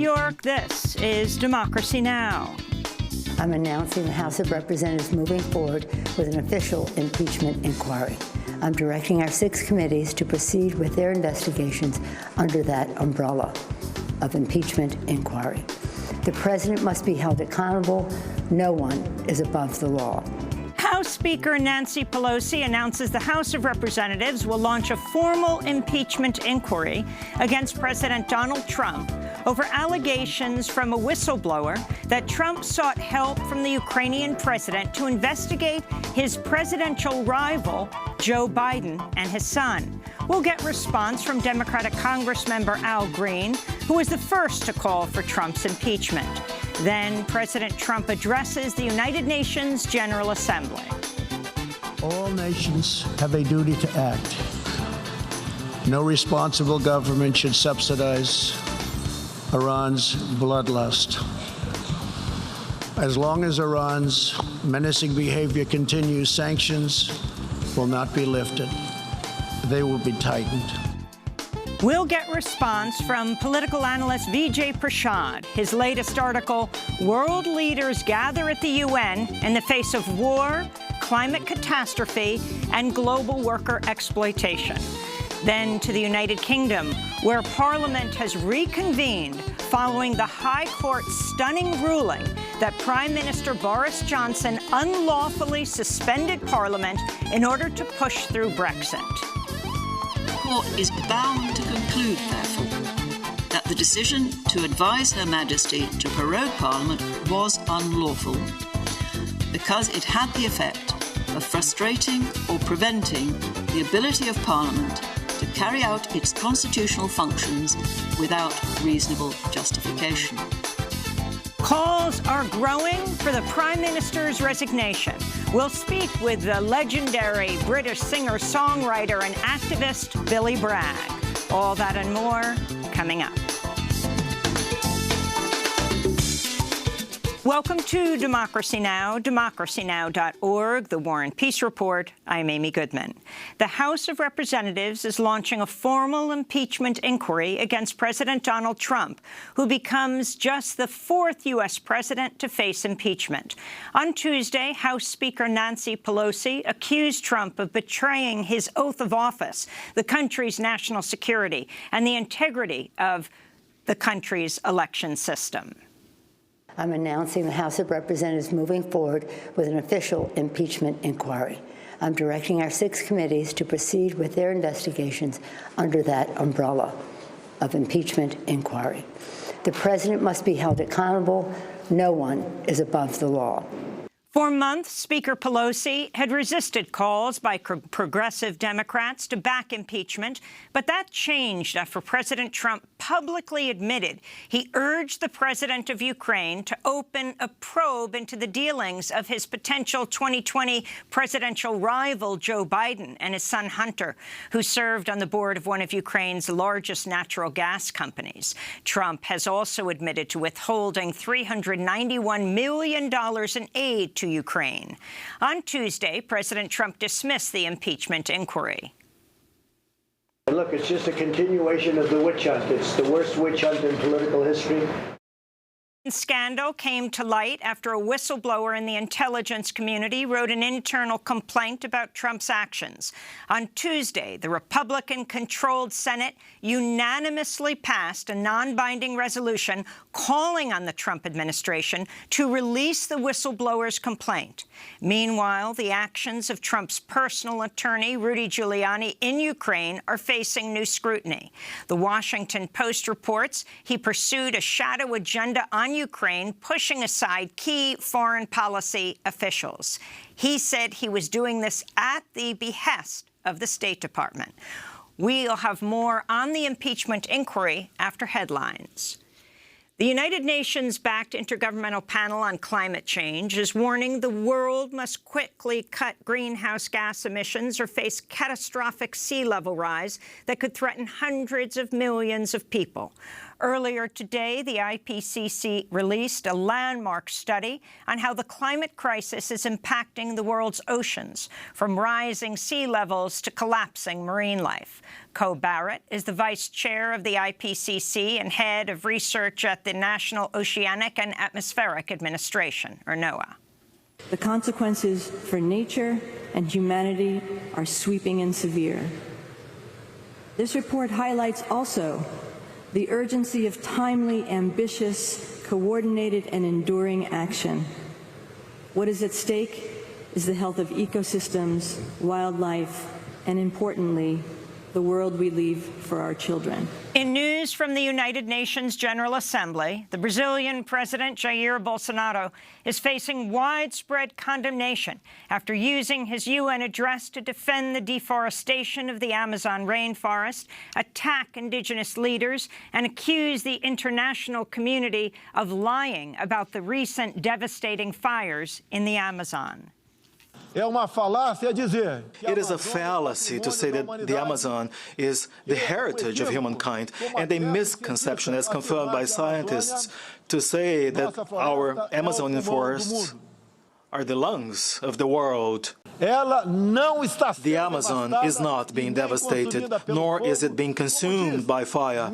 York, this is Democracy Now! I'm announcing the House of Representatives moving forward with an official impeachment inquiry. I'm directing our 6 committees to proceed with their investigations under that umbrella of impeachment inquiry. The president must be held accountable. No one is above the law. House Speaker Nancy Pelosi announces the House of Representatives will launch a formal impeachment inquiry against President Donald Trump over allegations from a whistleblower that Trump sought help from the Ukrainian president to investigate his presidential rival, Joe Biden, and his son. We'll get response from Democratic Congressmember Al Green, who was the first to call for Trump's impeachment. Then President Trump addresses the United Nations General Assembly. All nations have a duty to act. No responsible government should subsidize Iran's bloodlust. As long as Iran's menacing behavior continues, sanctions will not be lifted. They will be tightened. We'll get response from political analyst Vijay Prashad. His latest article, World Leaders Gather at the UN in the Face of War, Climate Catastrophe, and Global Worker Exploitation. Then to the United Kingdom, where Parliament has reconvened following the High Court's stunning ruling that Prime Minister Boris Johnson unlawfully suspended Parliament in order to push through Brexit. The Court is bound to conclude, therefore, that the decision to advise Her Majesty to prorogue Parliament was unlawful because it had the effect of frustrating or preventing the ability of Parliament to carry out its constitutional functions without reasonable justification. Calls are growing for the Prime Minister's resignation. We'll speak with the legendary British singer-songwriter and activist Billy Bragg. All that and more coming up. Welcome to Democracy Now!, democracynow.org, the War and Peace Report. I'm Amy Goodman. The House of Representatives is launching a formal impeachment inquiry against President Donald Trump, who becomes just the 4th U.S. president to face impeachment. On Tuesday, House Speaker Nancy Pelosi accused Trump of betraying his oath of office, the country's national security, and the integrity of the country's election system. I'm announcing the House of Representatives moving forward with an official impeachment inquiry. I'm directing our 6 committees to proceed with their investigations under that umbrella of impeachment inquiry. The president must be held accountable. No one is above the law. For months, Speaker Pelosi had resisted calls by progressive Democrats to back impeachment, but that changed after President Trump publicly admitted he urged the president of Ukraine to open a probe into the dealings of his potential 2020 presidential rival, Joe Biden, and his son Hunter, who served on the board of one of Ukraine's largest natural gas companies. Trump has also admitted to withholding $391 million in aid to Ukraine. On Tuesday, President Trump dismissed the impeachment inquiry. Look, it's just a continuation of the witch hunt. It's the worst witch hunt in political history. Scandal came to light after a whistleblower in the intelligence community wrote an internal complaint about Trump's actions. On Tuesday, the Republican-controlled Senate unanimously passed a non-binding resolution calling on the Trump administration to release the whistleblower's complaint. Meanwhile, the actions of Trump's personal attorney, Rudy Giuliani, in Ukraine are facing new scrutiny. The Washington Post reports he pursued a shadow agenda on Ukraine, pushing aside key foreign policy officials. He said he was doing this at the behest of the State Department. We'll have more on the impeachment inquiry after headlines. The United Nations-backed Intergovernmental Panel on Climate Change is warning the world must quickly cut greenhouse gas emissions or face catastrophic sea level rise that could threaten hundreds of millions of people. Earlier today, the IPCC released a landmark study on how the climate crisis is impacting the world's oceans, from rising sea levels to collapsing marine life. Co Barrett is the vice chair of the IPCC and head of research at the National Oceanic and Atmospheric Administration, or NOAA. The consequences for nature and humanity are sweeping and severe. This report highlights also the urgency of timely, ambitious, coordinated, and enduring action. What is at stake is the health of ecosystems, wildlife, and importantly, the world we leave for our children. In news from the United Nations General Assembly, the Brazilian President Jair Bolsonaro is facing widespread condemnation after using his UN address to defend the deforestation of the Amazon rainforest, attack indigenous leaders, and accuse the international community of lying about the recent devastating fires in the Amazon. It is a fallacy to say that the Amazon is the heritage of humankind, and a misconception as confirmed by scientists to say that our Amazonian forests are the lungs of the world. The Amazon is not being devastated, nor is it being consumed by fire,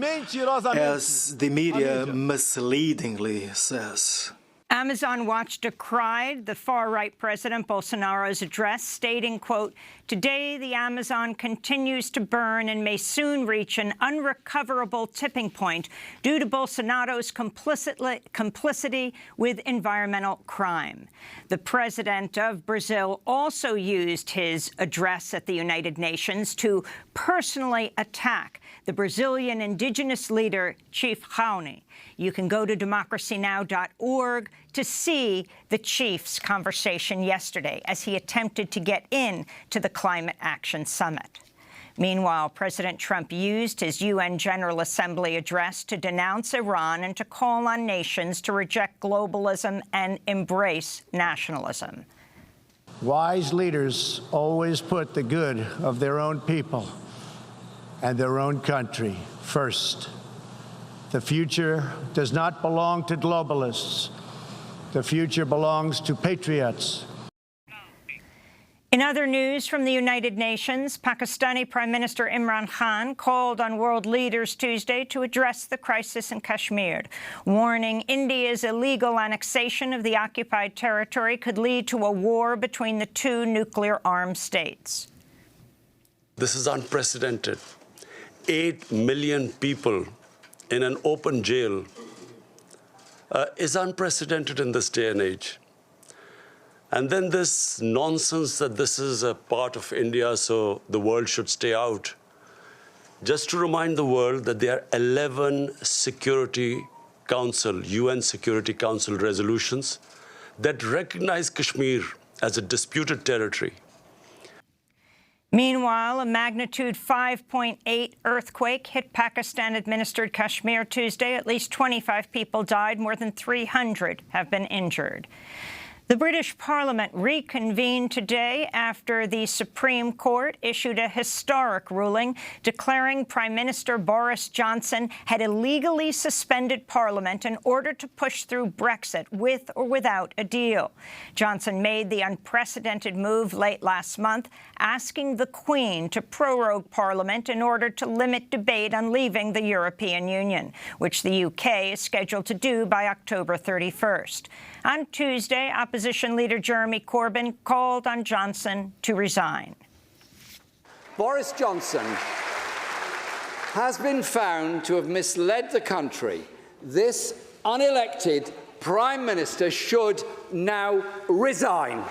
as the media misleadingly says. Amazon Watch decried the far-right President Bolsonaro's address, stating, quote, "Today, the Amazon continues to burn and may soon reach an unrecoverable tipping point due to Bolsonaro's complicity with environmental crime." The president of Brazil also used his address at the United Nations to personally attack the Brazilian indigenous leader, Chief Raoni. You can go to DemocracyNow.org to see the chief's conversation yesterday as he attempted to get in to the Climate Action Summit. Meanwhile, President Trump used his UN General Assembly address to denounce Iran and to call on nations to reject globalism and embrace nationalism. Wise leaders always put the good of their own people and their own country first. The future does not belong to globalists. The future belongs to patriots. In other news from the United Nations, Pakistani Prime Minister Imran Khan called on world leaders Tuesday to address the crisis in Kashmir, warning India's illegal annexation of the occupied territory could lead to a war between the two nuclear-armed states. This is unprecedented. 8 million people in an open jail is unprecedented in this day and age. And then this nonsense that this is a part of India, so the world should stay out. Just to remind the world that there are 11 Security Council, UN Security Council resolutions that recognize Kashmir as a disputed territory. Meanwhile, a magnitude 5.8 earthquake hit Pakistan-administered Kashmir Tuesday. At least 25 people died. More than 300 have been injured. The British Parliament reconvened today after the Supreme Court issued a historic ruling declaring Prime Minister Boris Johnson had illegally suspended Parliament in order to push through Brexit with or without a deal. Johnson made the unprecedented move late last month, asking the Queen to prorogue Parliament in order to limit debate on leaving the European Union, which the UK is scheduled to do by October 31st. On Tuesday, opposition leader Jeremy Corbyn called on Johnson to resign. Boris Johnson has been found to have misled the country. This unelected Prime Minister should now resign.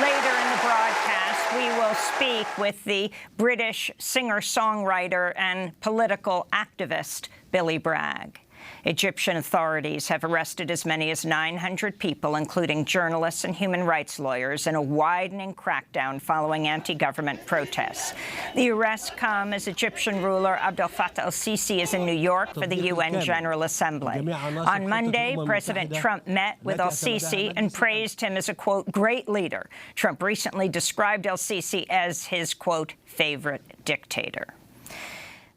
Later in the broadcast, we will speak with the British singer-songwriter and political activist Billy Bragg. Egyptian authorities have arrested as many as 900 people, including journalists and human rights lawyers, in a widening crackdown following anti-government protests. The arrests come as Egyptian ruler Abdel Fattah el-Sisi is in New York for the UN General Assembly. On Monday, President Trump met with el-Sisi and praised him as a, quote, great leader. Trump recently described el-Sisi as his, quote, favorite dictator.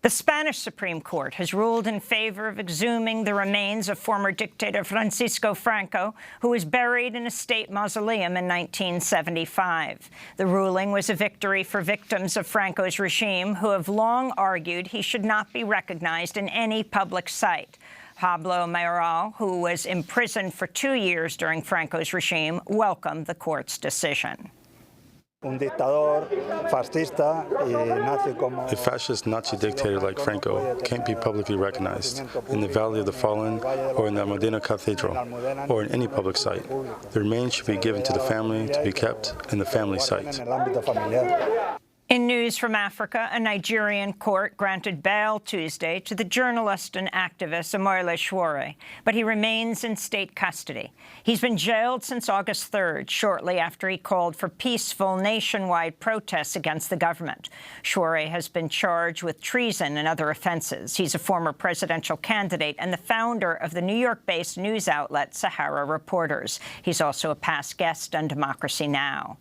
The Spanish Supreme Court has ruled in favor of exhuming the remains of former dictator Francisco Franco, who was buried in a state mausoleum in 1975. The ruling was a victory for victims of Franco's regime, who have long argued he should not be recognized in any public site. Pablo Mayoral, who was imprisoned for 2 years during Franco's regime, welcomed the court's decision. A fascist Nazi dictator like Franco can't be publicly recognized in the Valley of the Fallen or in the Almudena Cathedral or in any public site. The remains should be given to the family to be kept in the family site. In news from Africa, a Nigerian court granted bail Tuesday to the journalist and activist Omoyele Sowore, but he remains in state custody. He's been jailed since August 3rd, shortly after he called for peaceful nationwide protests against the government. Sowore has been charged with treason and other offenses. He's a former presidential candidate and the founder of the New York-based news outlet Sahara Reporters. He's also a past guest on Democracy Now!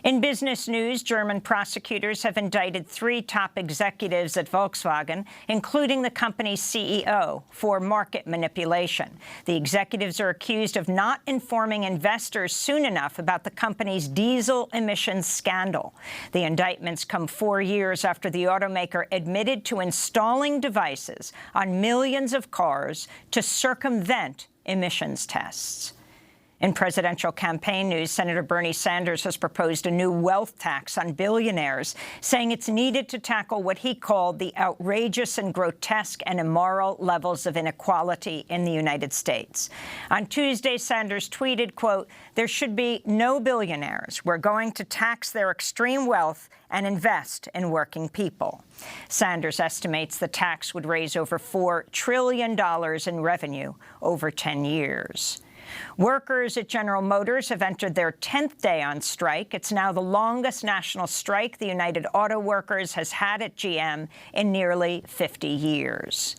In business news, German prosecutors have indicted 3 top executives at Volkswagen, including the company's CEO, for market manipulation. The executives are accused of not informing investors soon enough about the company's diesel emissions scandal. The indictments come 4 years after the automaker admitted to installing devices on millions of cars to circumvent emissions tests. In presidential campaign news, Senator Bernie Sanders has proposed a new wealth tax on billionaires, saying it's needed to tackle what he called the outrageous and grotesque and immoral levels of inequality in the United States. On Tuesday, Sanders tweeted, quote, "There should be no billionaires. We're going to tax their extreme wealth and invest in working people." Sanders estimates the tax would raise over $4 trillion in revenue over 10 years. Workers at General Motors have entered their 10th day on strike. It's now the longest national strike the United Auto Workers has had at GM in nearly 50 years.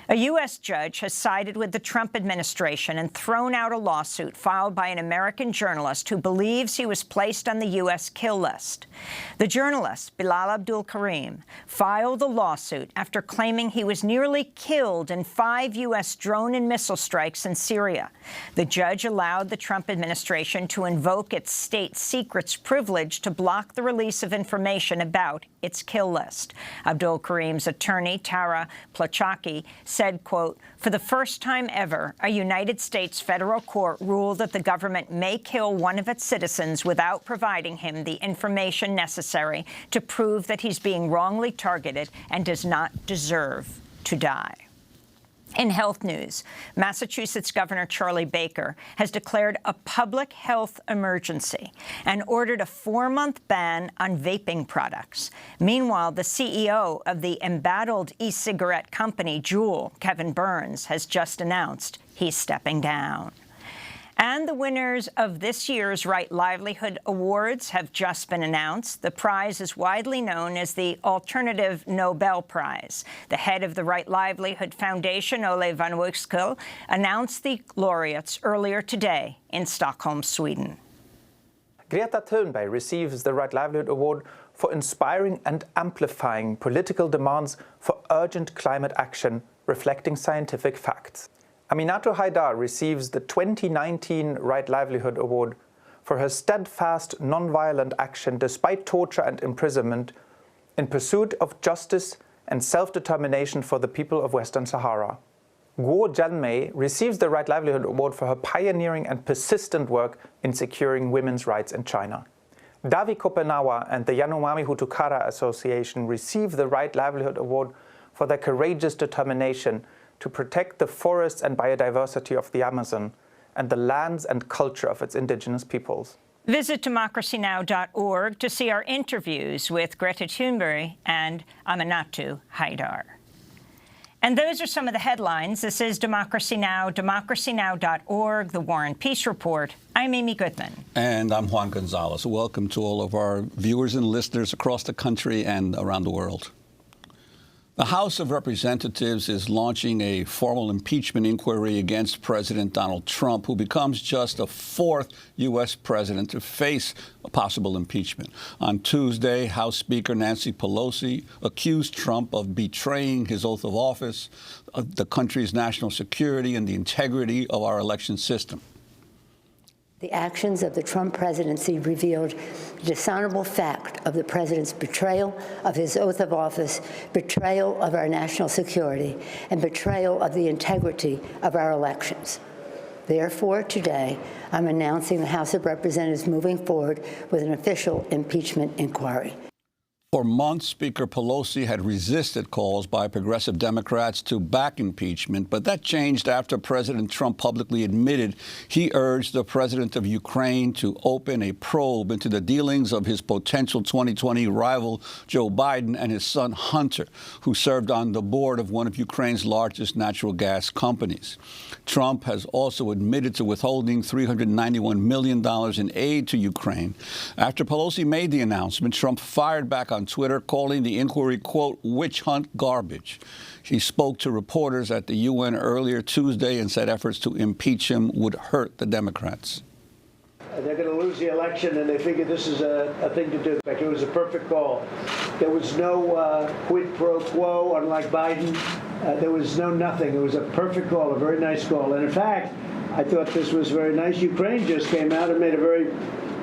A U.S. judge has sided with the Trump administration and thrown out a lawsuit filed by an American journalist who believes he was placed on the U.S. kill list. The journalist, Bilal Abdul Karim, filed the lawsuit after claiming he was nearly killed in 5 U.S. drone and missile strikes in Syria. The judge allowed the Trump administration to invoke its state secrets privilege to block the release of information about its kill list. Abdul Karim's attorney, Tara Plochaki, said, quote, "For the first time ever, a United States federal court ruled that the government may kill one of its citizens without providing him the information necessary to prove that he's being wrongly targeted and does not deserve to die." In health news, Massachusetts Governor Charlie Baker has declared a public health emergency and ordered a 4-month ban on vaping products. Meanwhile, the CEO of the embattled e-cigarette company Juul, Kevin Burns, has just announced he's stepping down. And the winners of this year's Right Livelihood Awards have just been announced. The prize is widely known as the Alternative Nobel Prize. The head of the Right Livelihood Foundation, Ole van Wijskel, announced the laureates earlier today in Stockholm, Sweden. Greta Thunberg receives the Right Livelihood Award for inspiring and amplifying political demands for urgent climate action reflecting scientific facts. Aminatou Haidar receives the 2019 Right Livelihood Award for her steadfast, non-violent action despite torture and imprisonment in pursuit of justice and self-determination for the people of Western Sahara. Guo Jianmei receives the Right Livelihood Award for her pioneering and persistent work in securing women's rights in China. Davi Kopenawa and the Yanomami Hutu Kara Association receive the Right Livelihood Award for their courageous determination to protect the forests and biodiversity of the Amazon and the lands and culture of its indigenous peoples. Visit DemocracyNow.org to see our interviews with Greta Thunberg and Aminatou Haidar. And those are some of the headlines. This is Democracy Now!, democracynow.org, The War and Peace Report. I'm Amy Goodman. And I'm Juan Gonzalez. Welcome to all of our viewers and listeners across the country and around the world. The House of Representatives is launching a formal impeachment inquiry against President Donald Trump, who becomes just the fourth U.S. president to face a possible impeachment. On Tuesday, House Speaker Nancy Pelosi accused Trump of betraying his oath of office, the country's national security, and the integrity of our election system. The actions of the Trump presidency revealed the dishonorable fact of the president's betrayal of his oath of office, betrayal of our national security, and betrayal of the integrity of our elections. Therefore, today, I'm announcing the House of Representatives moving forward with an official impeachment inquiry. For months, Speaker Pelosi had resisted calls by progressive Democrats to back impeachment, but that changed after President Trump publicly admitted he urged the president of Ukraine to open a probe into the dealings of his potential 2020 rival, Joe Biden, and his son Hunter, who served on the board of one of Ukraine's largest natural gas companies. Trump has also admitted to withholding $391 million in aid to Ukraine. After Pelosi made the announcement, Trump fired back on Twitter, calling the inquiry, quote, witch hunt garbage. He spoke to reporters at the UN earlier Tuesday and said efforts to impeach him would hurt the Democrats. They're going to lose the election, and they figured this is a thing to do. In fact, it was a perfect call. There was no quid pro quo, unlike Biden. There was no nothing. It was a perfect call, a very nice call. And in fact, I thought this was very nice. Ukraine just came out and made a very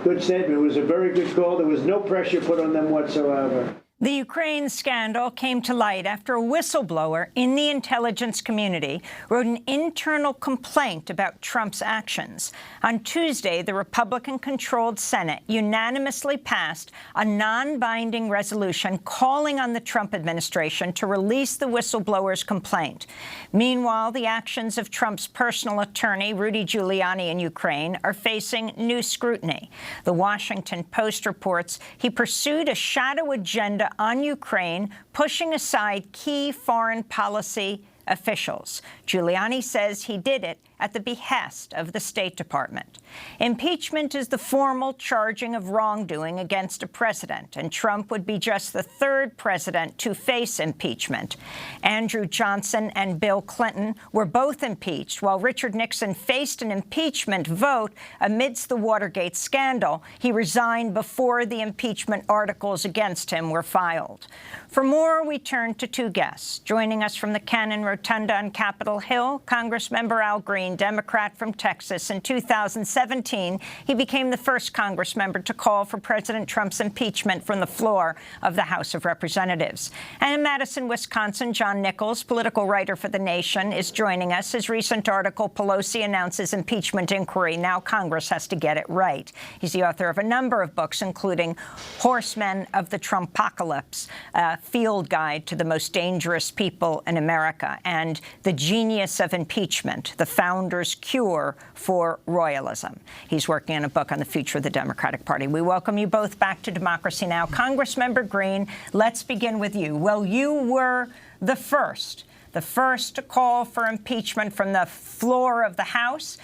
good statement. It was a very good call. There was no pressure put on them whatsoever. The Ukraine scandal came to light after a whistleblower in the intelligence community wrote an internal complaint about Trump's actions. On Tuesday, the Republican-controlled Senate unanimously passed a non-binding resolution calling on the Trump administration to release the whistleblower's complaint. Meanwhile, the actions of Trump's personal attorney, Rudy Giuliani, in Ukraine are facing new scrutiny. The Washington Post reports he pursued a shadow agenda on Ukraine, pushing aside key foreign policy officials. Giuliani says he did it at the behest of the State Department. Impeachment is the formal charging of wrongdoing against a president, and Trump would be just the third president to face impeachment. Andrew Johnson and Bill Clinton were both impeached, while Richard Nixon faced an impeachment vote amidst the Watergate scandal. He resigned before the impeachment articles against him were filed. For more, we turn to two guests. Joining us from the Cannon Rotunda on Capitol Hill, Congressmember Al Green, Democrat from Texas. In 2017, he became the first Congressmember to call for President Trump's impeachment from the floor of the House of Representatives. And in Madison, Wisconsin, John Nichols, political writer for The Nation, is joining us. His recent article, Pelosi Announces Impeachment Inquiry, Now Congress Has to Get It Right. He's the author of a number of books, including Horsemen of the Trumpocalypse, a field guide to the most dangerous people in America, and The Genius of Impeachment, the founder's cure for royalism. He's working on a book on the future of the Democratic Party. We welcome you both back to Democracy Now! Congressmember Green, let's begin with you. Well, you were the first to call for impeachment from the floor of the House.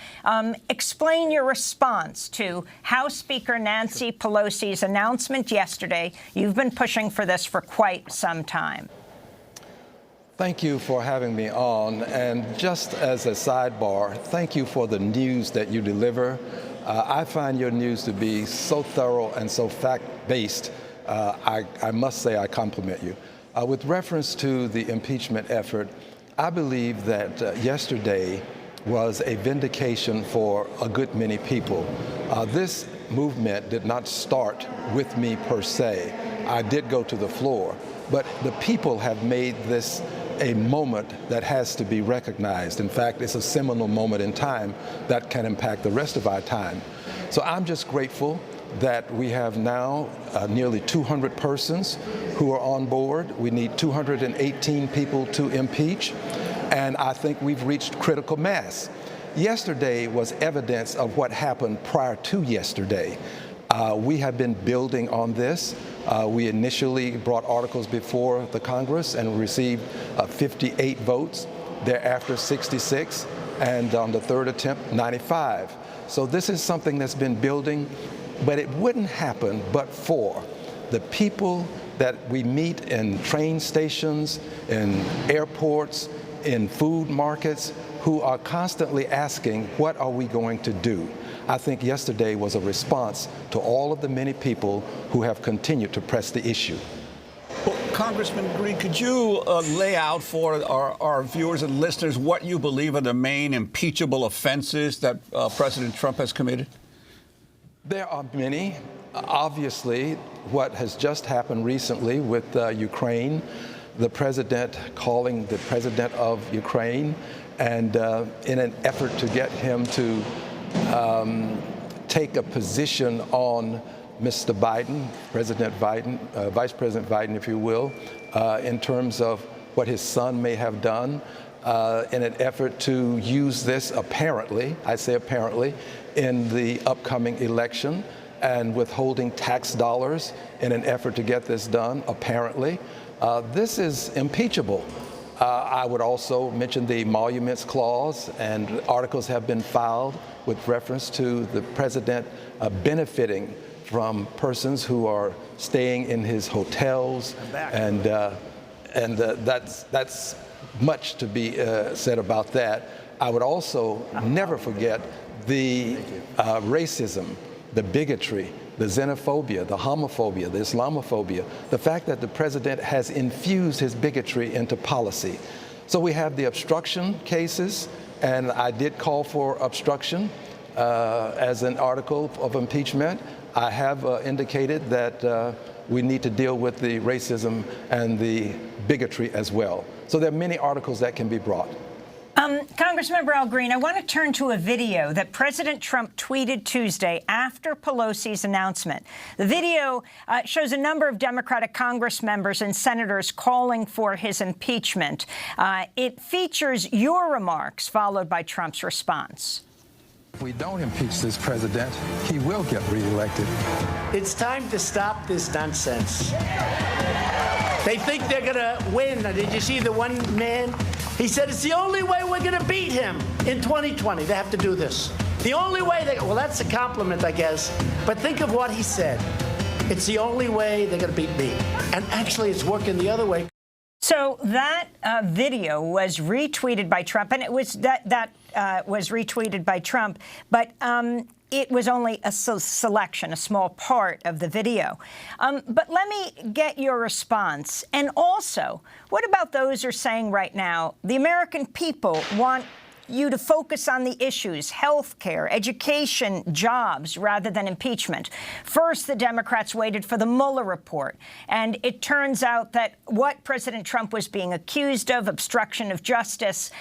Explain your response to House Speaker Nancy Pelosi's announcement yesterday. You've been pushing for this for quite some time. Thank you for having me on. And just as a sidebar, thank you for the news that you deliver. I find your news to be so thorough and so fact-based. I must say I compliment you. With reference to the impeachment effort, I believe that yesterday was a vindication for a good many people. This movement did not start with me per se. I did go to the floor, but the people have made this a moment that has to be recognized. In fact, it's a seminal moment in time that can impact the rest of our time. So I'm just grateful that we have now nearly 200 persons who are on board. We need 218 people to impeach, and I think we've reached critical mass. Yesterday was evidence of what happened prior to yesterday. We have been building on this. We initially brought articles before the Congress and received 58 votes, thereafter 66, and on the third attempt, 95. So this is something that's been building, but it wouldn't happen but for the people that we meet in train stations, in airports, in food markets, who are constantly asking, what are we going to do? I think yesterday was a response to all of the many people who have continued to press the issue. Well, Congressman Green, could you lay out for our viewers and listeners what you believe are the main impeachable offenses that President Trump has committed? There are many. Obviously, what has just happened recently with Ukraine, the president calling the president of Ukraine, and in an effort to get him to take a position on Mr. Biden, President Biden, Vice President Biden, if you will, in terms of what his son may have done, in an effort to use this apparently, I say apparently, in the upcoming election, and withholding tax dollars in an effort to get this done, apparently. This is impeachable. I would also mention the emoluments clause, and articles have been filed with reference to the president benefiting from persons who are staying in his hotels, and that's much to be said about that. I would also never forget the racism, the bigotry, the xenophobia, the homophobia, the Islamophobia, the fact that the president has infused his bigotry into policy. So we have the obstruction cases, and I did call for obstruction as an article of impeachment. I have indicated that we need to deal with the racism and the bigotry as well. So there are many articles that can be brought. Congressmember Al Green, I want to turn to a video that President Trump tweeted Tuesday after Pelosi's announcement. The video shows a number of Democratic Congress members and senators calling for his impeachment. It features your remarks, followed by Trump's response. If we don't impeach this president, he will get reelected. It's time to stop this nonsense. They think they're going to win. Did you see the one man? He said it's the only way we're going to beat him in 2020. They have to do this. The only way well, that's a compliment, I guess. But think of what he said. It's the only way they're going to beat me. And actually, it's working the other way. So that video was retweeted by Trump, and it was that was retweeted by Trump, but it was only a selection, a small part of the video. But let me get your response. And also, what about those who are saying right now, the American people want you to focus on the issues, health care, education, jobs, rather than impeachment. First, the Democrats waited for the Mueller report, and it turns out that what President Trump was being accused of, obstruction of justice,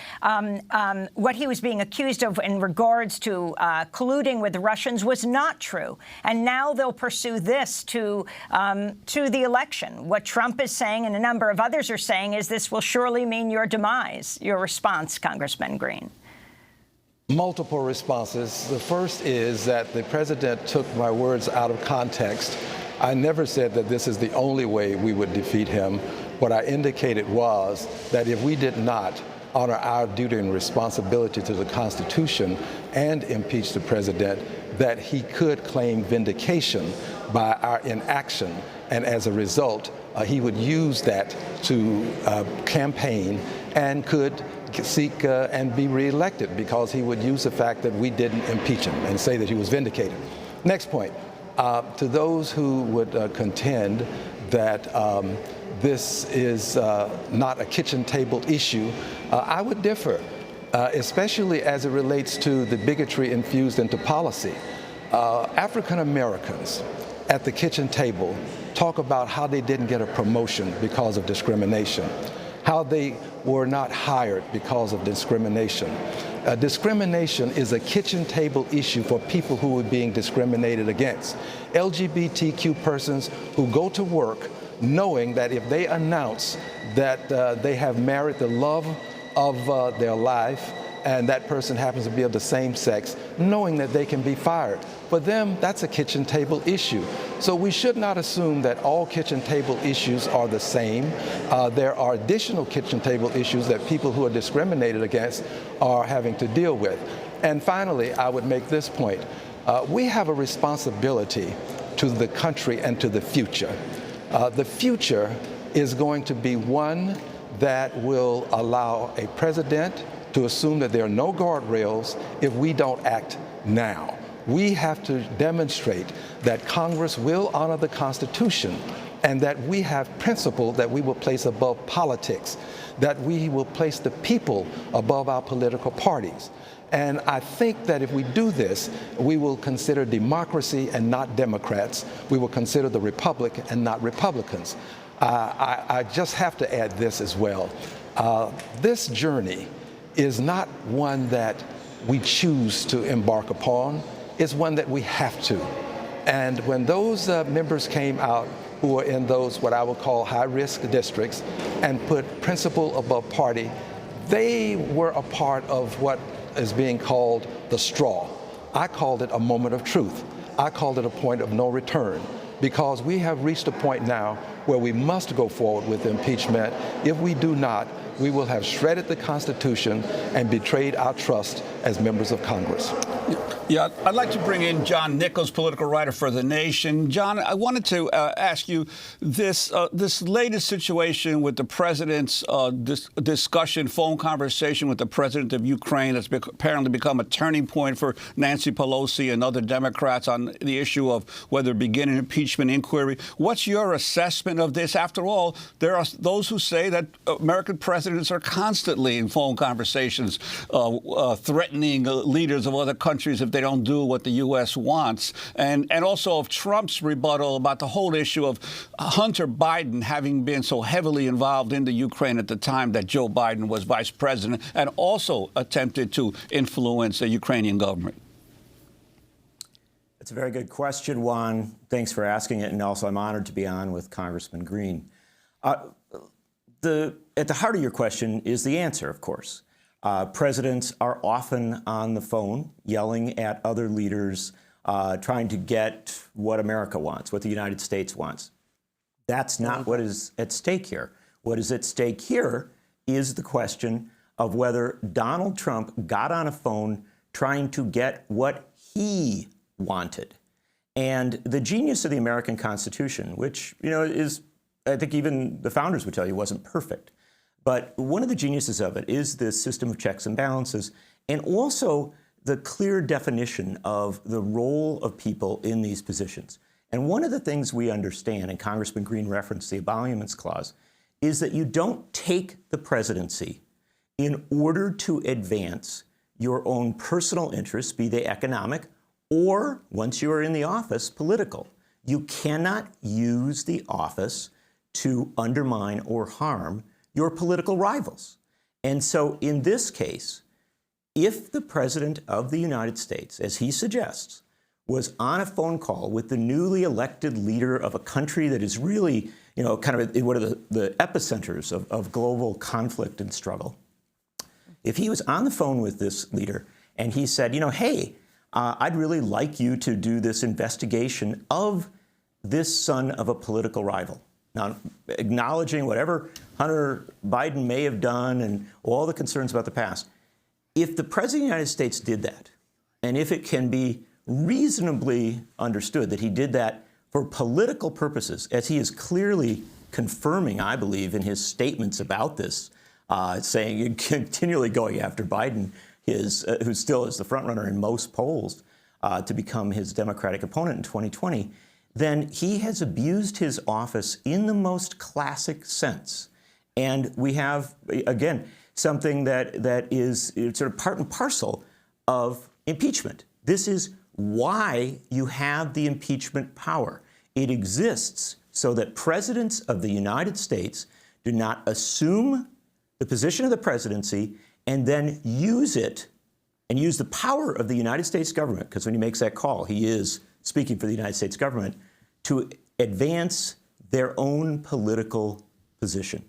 what he was being accused of in regards to colluding with the Russians was not true. And now they'll pursue this to the election. What Trump is saying and a number of others are saying is this will surely mean your demise. Your response, Congressman Green? Multiple responses. The first is that the president took my words out of context. I never said that this is the only way we would defeat him. What I indicated was that if we did not honor our duty and responsibility to the Constitution and impeach the president, that he could claim vindication by our inaction. And as a result, he would use that to campaign and could seek and be reelected because he would use the fact that we didn't impeach him and say that he was vindicated. Next point, to those who would contend that this is not a kitchen table issue, I would differ, especially as it relates to the bigotry infused into policy. African Americans at the kitchen table talk about how they didn't get a promotion because of discrimination, how they were not hired because of discrimination. Discrimination is a kitchen table issue for people who are being discriminated against. LGBTQ persons who go to work knowing that if they announce that they have married the love of their life and that person happens to be of the same sex, knowing that they can be fired. For them, that's a kitchen table issue. So we should not assume that all kitchen table issues are the same. There are additional kitchen table issues that people who are discriminated against are having to deal with. And finally, I would make this point. We have a responsibility to the country and to the future. The future is going to be one that will allow a president to assume that there are no guardrails if we don't act now. We have to demonstrate that Congress will honor the Constitution and that we have principle that we will place above politics, that we will place the people above our political parties. And I think that if we do this, we will consider democracy and not Democrats. We will consider the Republic and not Republicans. I just have to add this as well. This journey is not one that we choose to embark upon. It's one that we have to. And when those members came out who are in those what I would call high-risk districts and put principle above party, they were a part of what is being called the straw. I called it a moment of truth. I called it a point of no return, because we have reached a point now where we must go forward with impeachment. If we do not, we will have shredded the Constitution and betrayed our trust as members of Congress. Yeah, I'd like to bring in John Nichols, political writer for The Nation. John, I wanted to ask you this latest situation with the president's discussion, phone conversation with the president of Ukraine that's apparently become a turning point for Nancy Pelosi and other Democrats on the issue of whether to begin an impeachment inquiry. What's your assessment of this? After all, there are those who say that American presidents are constantly in phone conversations threatening leaders of other countries if they don't do what the U.S. wants, and also of Trump's rebuttal about the whole issue of Hunter Biden having been so heavily involved in the Ukraine at the time that Joe Biden was vice president and also attempted to influence the Ukrainian government. It's a very good question, Juan. Thanks for asking it, and also I'm honored to be on with Congressman Green. At the heart of your question is the answer, of course. Presidents are often on the phone yelling at other leaders, trying to get what America wants, what the United States wants. That's not what is at stake here. What is at stake here is the question of whether Donald Trump got on a phone trying to get what he wanted. And the genius of the American Constitution, which, is, I think even the founders would tell you wasn't perfect. But one of the geniuses of it is this system of checks and balances, and also the clear definition of the role of people in these positions. And one of the things we understand, and Congressman Green referenced the Emoluments Clause, is that you don't take the presidency in order to advance your own personal interests, be they economic, or, once you are in the office, political. You cannot use the office to undermine or harm your political rivals. And so in this case, if the President of the United States, as he suggests, was on a phone call with the newly elected leader of a country that is really, kind of one of the epicenters of global conflict and struggle, if he was on the phone with this leader and he said, hey, I'd really like you to do this investigation of this son of a political rival. Now, acknowledging whatever Hunter Biden may have done and all the concerns about the past, if the President of the United States did that, and if it can be reasonably understood that he did that for political purposes, as he is clearly confirming, I believe, in his statements about this, saying, continually going after Biden, who still is the frontrunner in most polls to become his Democratic opponent in 2020, then he has abused his office in the most classic sense. And we have, again, something that is sort of part and parcel of impeachment. This is why you have the impeachment power. It exists so that presidents of the United States do not assume the position of the presidency and then use it and use the power of the United States government, because when he makes that call, he is speaking for the United States government, to advance their own political position.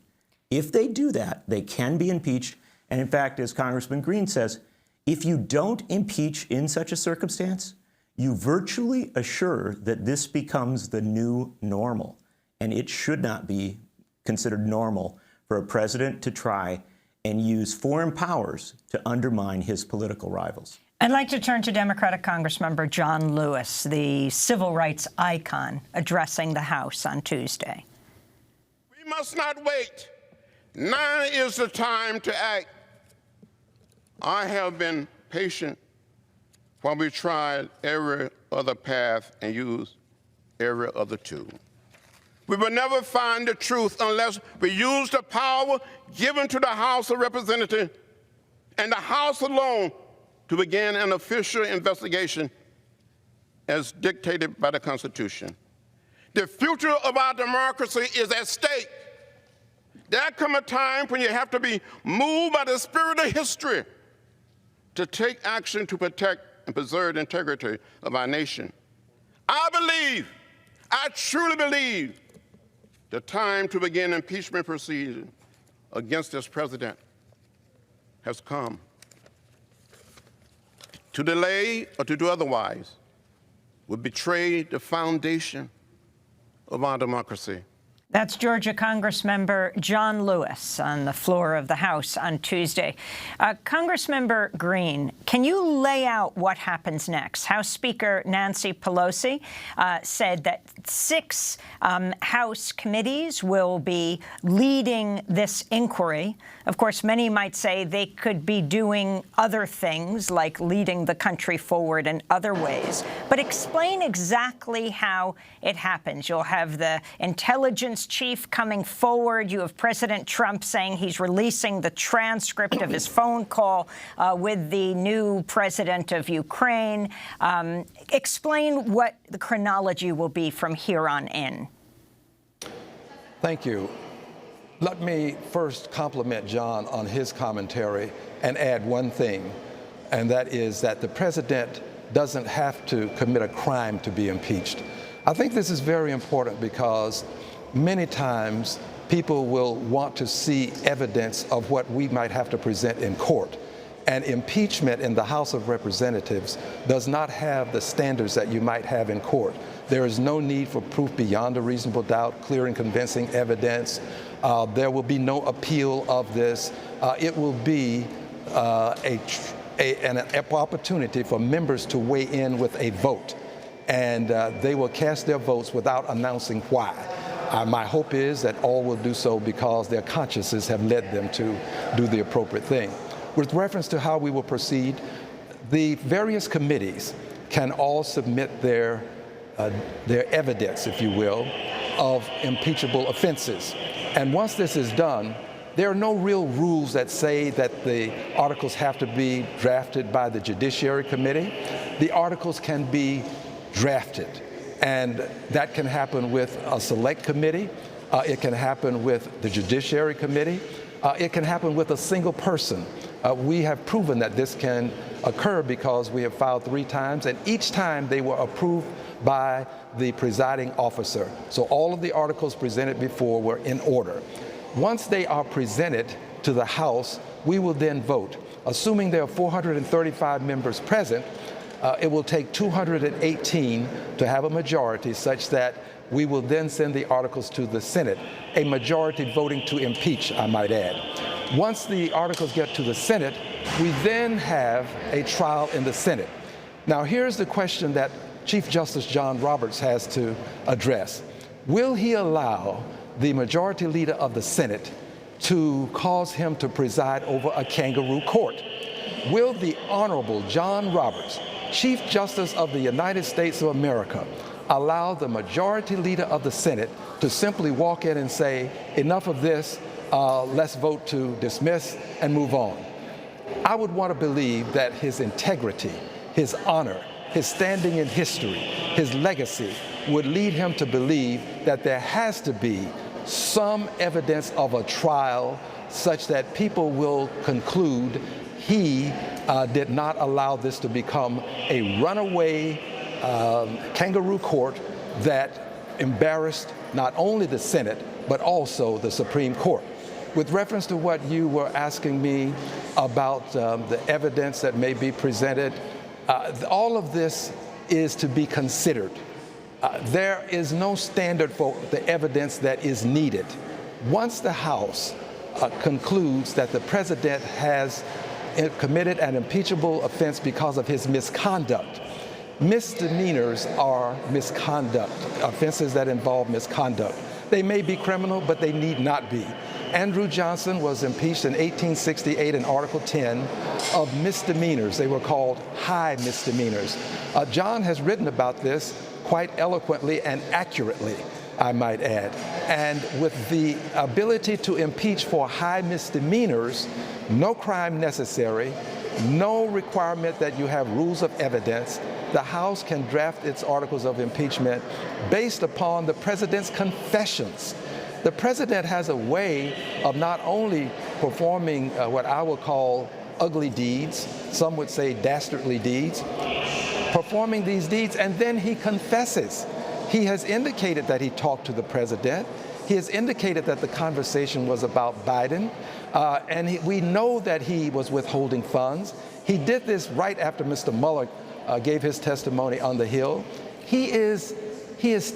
If they do that, they can be impeached. And in fact, as Congressman Green says, If you don't impeach in such a circumstance, you virtually assure that this becomes the new normal, and it should not be considered normal for a president to try and use foreign powers to undermine his political rivals. I'd like to turn to Democratic Congressmember John Lewis, the civil rights icon, addressing the House on Tuesday. We must not wait. Now is the time to act. I have been patient while we tried every other path and used every other tool. We will never find the truth unless we use the power given to the House of Representatives and the House alone to begin an official investigation as dictated by the Constitution. The future of our democracy is at stake. There comes a time when you have to be moved by the spirit of history to take action to protect and preserve the integrity of our nation. I truly believe, the time to begin impeachment proceedings against this president has come. To delay or to do otherwise would betray the foundation of our democracy. That's Georgia Congressmember John Lewis on the floor of the House on Tuesday. Congressmember Green, can you lay out what happens next? House Speaker Nancy Pelosi said that 6 House committees will be leading this inquiry. Of course, many might say they could be doing other things, like leading the country forward in other ways. But explain exactly how it happens. You'll have the intelligence chief coming forward. You have President Trump saying he's releasing the transcript of his phone call with the new president of Ukraine. Explain what the chronology will be from here on in. Thank you. Let me first compliment John on his commentary and add one thing, and that is that the president doesn't have to commit a crime to be impeached. I think this is very important because many times people will want to see evidence of what we might have to present in court. And impeachment in the House of Representatives does not have the standards that you might have in court. There is no need for proof beyond a reasonable doubt, clear and convincing evidence. There will be no appeal of this. It will be an opportunity for members to weigh in with a vote. And they will cast their votes without announcing why. My hope is that all will do so because their consciences have led them to do the appropriate thing. With reference to how we will proceed, the various committees can all submit their evidence, if you will, of impeachable offenses. And once this is done, there are no real rules that say that the articles have to be drafted by the Judiciary Committee. The articles can be drafted, and that can happen with a select committee. It can happen with the Judiciary Committee. It can happen with a single person. We have proven that this can occur because we have filed 3 times, and each time they were approved by the presiding officer. So all of the articles presented before were in order. Once they are presented to the House, we will then vote. Assuming there are 435 members present, it will take 218 to have a majority such that we will then send the articles to the Senate, a majority voting to impeach, I might add. Once the articles get to the Senate, we then have a trial in the Senate. Now, here's the question that Chief Justice John Roberts has to address. Will he allow the majority leader of the Senate to cause him to preside over a kangaroo court? Will the Honorable John Roberts, Chief Justice of the United States of America, allow the majority leader of the Senate to simply walk in and say, enough of this, let's vote to dismiss and move on? I would want to believe that his integrity, his honor, his standing in history, his legacy would lead him to believe that there has to be some evidence of a trial such that people will conclude he did not allow this to become a runaway kangaroo court that embarrassed not only the Senate, but also the Supreme Court. With reference to what you were asking me about the evidence that may be presented, all of this is to be considered. There is no standard for the evidence that is needed. Once the House concludes that the president has committed an impeachable offense because of his misconduct, misdemeanors are misconduct, offenses that involve misconduct. They may be criminal, but they need not be. Andrew Johnson was impeached in 1868 in Article 10 of misdemeanors. They were called high misdemeanors. John has written about this quite eloquently and accurately, I might add. And with the ability to impeach for high misdemeanors, no crime necessary, no requirement that you have rules of evidence, the House can draft its articles of impeachment based upon the president's confessions. The president has a way of not only performing what I would call ugly deeds, some would say dastardly deeds, performing these deeds, and then he confesses. He has indicated that he talked to the president. He has indicated that the conversation was about Biden, and we know that he was withholding funds. He did this right after Mr. Mueller gave his testimony on the Hill. He is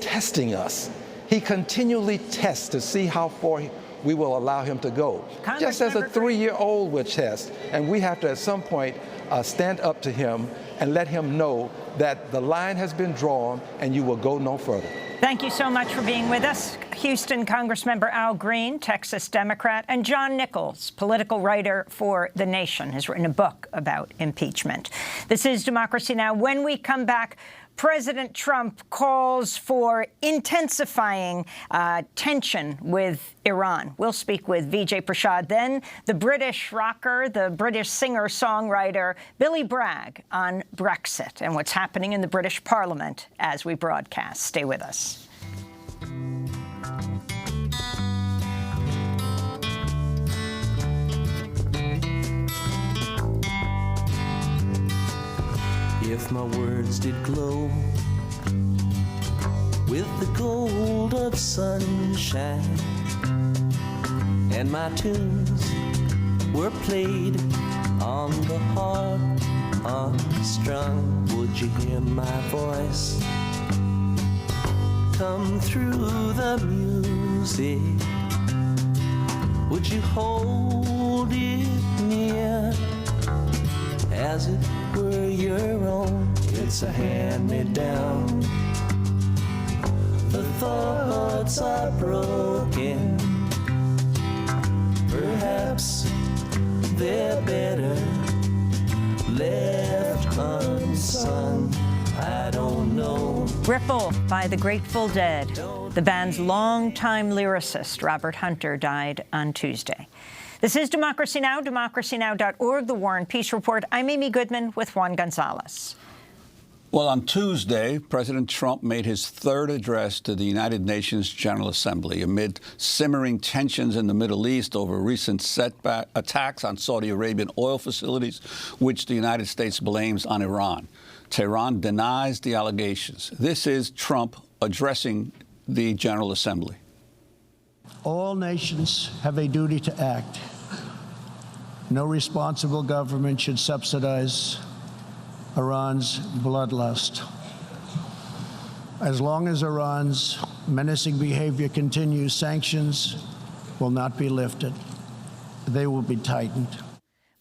testing us. He continually tests to see how far we will allow him to go. Just as a 3-year-old would test, and we have to at some point stand up to him and let him know that the line has been drawn and you will go no further. Thank you so much for being with us. Houston Congressmember Al Green, Texas Democrat, and John Nichols, political writer for The Nation, has written a book about impeachment. This is Democracy Now! When we come back, President Trump calls for intensifying tension with Iran. We'll speak with Vijay Prashad. Then the British rocker, the British singer-songwriter Billy Bragg on Brexit and what's happening in the British Parliament as we broadcast. Stay with us. If my words did glow with the gold of sunshine, and my tunes were played on the harp unstrung, would you hear my voice come through the music? Would you hold it near as it were your own? It's a hand-me-down. The thoughts are broken. Perhaps they're better left unsung. I don't know. Ripple by the Grateful Dead. The band's longtime lyricist, Robert Hunter, died on Tuesday. This is Democracy Now!, democracynow.org, The War and Peace Report. I'm Amy Goodman with Juan Gonzalez. Well, on Tuesday, President Trump made his third address to the United Nations General Assembly amid simmering tensions in the Middle East over recent attacks on Saudi Arabian oil facilities, which the United States blames on Iran. Tehran denies the allegations. This is Trump addressing the General Assembly. All nations have a duty to act. No responsible government should subsidize Iran's bloodlust. As long as Iran's menacing behavior continues, sanctions will not be lifted. They will be tightened.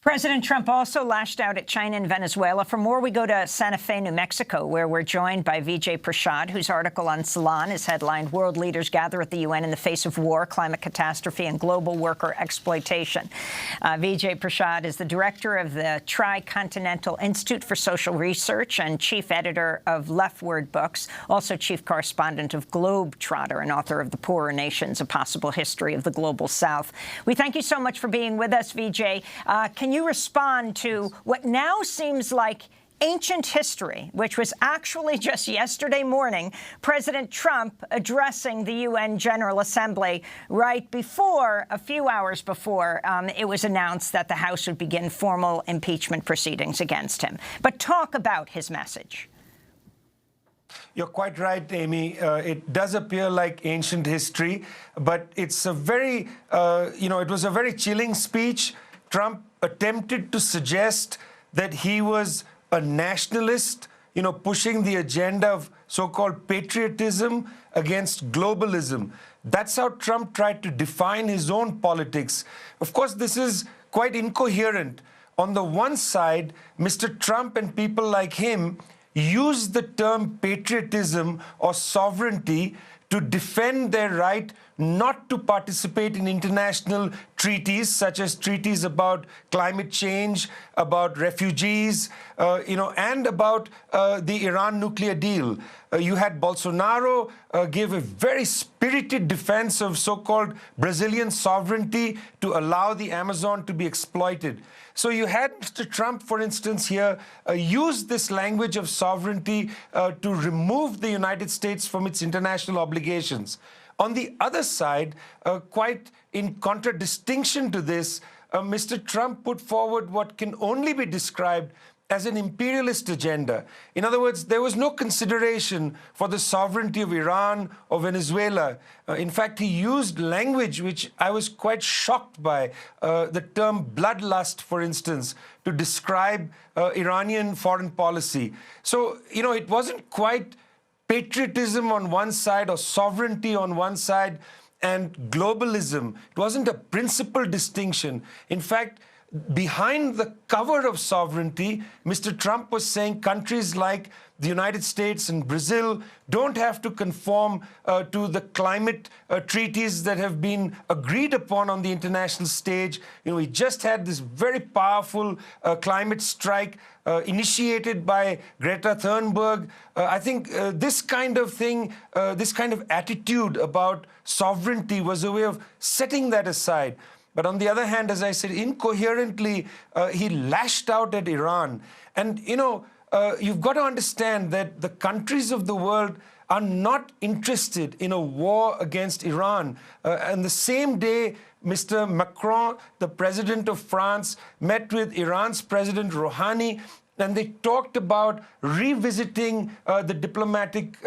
President Trump also lashed out at China and Venezuela. For more, we go to Santa Fe, New Mexico, where we're joined by Vijay Prashad, whose article on Salon is headlined, "World Leaders Gather at the UN in the Face of War, Climate Catastrophe, and Global Worker Exploitation." Vijay Prashad is the director of the Tri-Continental Institute for Social Research and chief editor of Leftward Books, also chief correspondent of Globetrotter and author of The Poorer Nations, A Possible History of the Global South. We thank you so much for being with us, Vijay. Can you respond to what now seems like ancient history, which was actually just yesterday morning, President Trump addressing the UN General Assembly right before, a few hours before, it was announced that the House would begin formal impeachment proceedings against him. But talk about his message. You're quite right, Amy. It does appear like ancient history, but it's a very, it was a very chilling speech. Trump attempted to suggest that he was a nationalist, pushing the agenda of so-called patriotism against globalism. That's how Trump tried to define his own politics. Of course, this is quite incoherent. On the one side, Mr. Trump and people like him use the term patriotism or sovereignty to defend their right not to participate in international treaties, such as treaties about climate change, about refugees, and about the Iran nuclear deal. You had Bolsonaro give a very spirited defense of so-called Brazilian sovereignty to allow the Amazon to be exploited. So you had Mr. Trump, for instance, here use this language of sovereignty to remove the United States from its international obligations. On the other side, quite in contradistinction to this, Mr. Trump put forward what can only be described as an imperialist agenda. In other words, there was no consideration for the sovereignty of Iran or Venezuela. In fact, he used language which I was quite shocked by, the term bloodlust, for instance, to describe Iranian foreign policy. So, it wasn't quite patriotism on one side or sovereignty on one side and globalism. It wasn't a principal distinction. In fact, behind the cover of sovereignty, Mr. Trump was saying countries like the United States and Brazil don't have to conform to the climate treaties that have been agreed upon on the international stage. We just had this very powerful climate strike initiated by Greta Thunberg. I think this kind of thing, this kind of attitude about sovereignty was a way of setting that aside. But on the other hand, as I said, incoherently, he lashed out at Iran. And, you've got to understand that the countries of the world are not interested in a war against Iran. And the same day, Mr. Macron, the president of France, met with Iran's President Rouhani, and they talked about revisiting the diplomatic,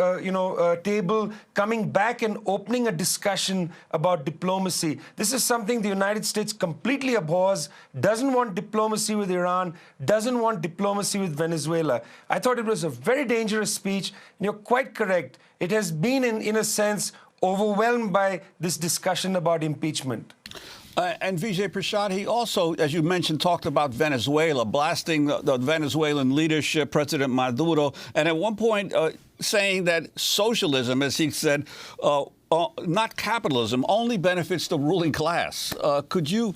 table, coming back and opening a discussion about diplomacy. This is something the United States completely abhors, doesn't want diplomacy with Iran, doesn't want diplomacy with Venezuela. I thought it was a very dangerous speech, and you're quite correct. It has been, in a sense, overwhelmed by this discussion about impeachment. And Vijay Prashad, he also, as you mentioned, talked about Venezuela, blasting the Venezuelan leadership, President Maduro, and at one point saying that socialism, as he said, not capitalism, only benefits the ruling class. Could you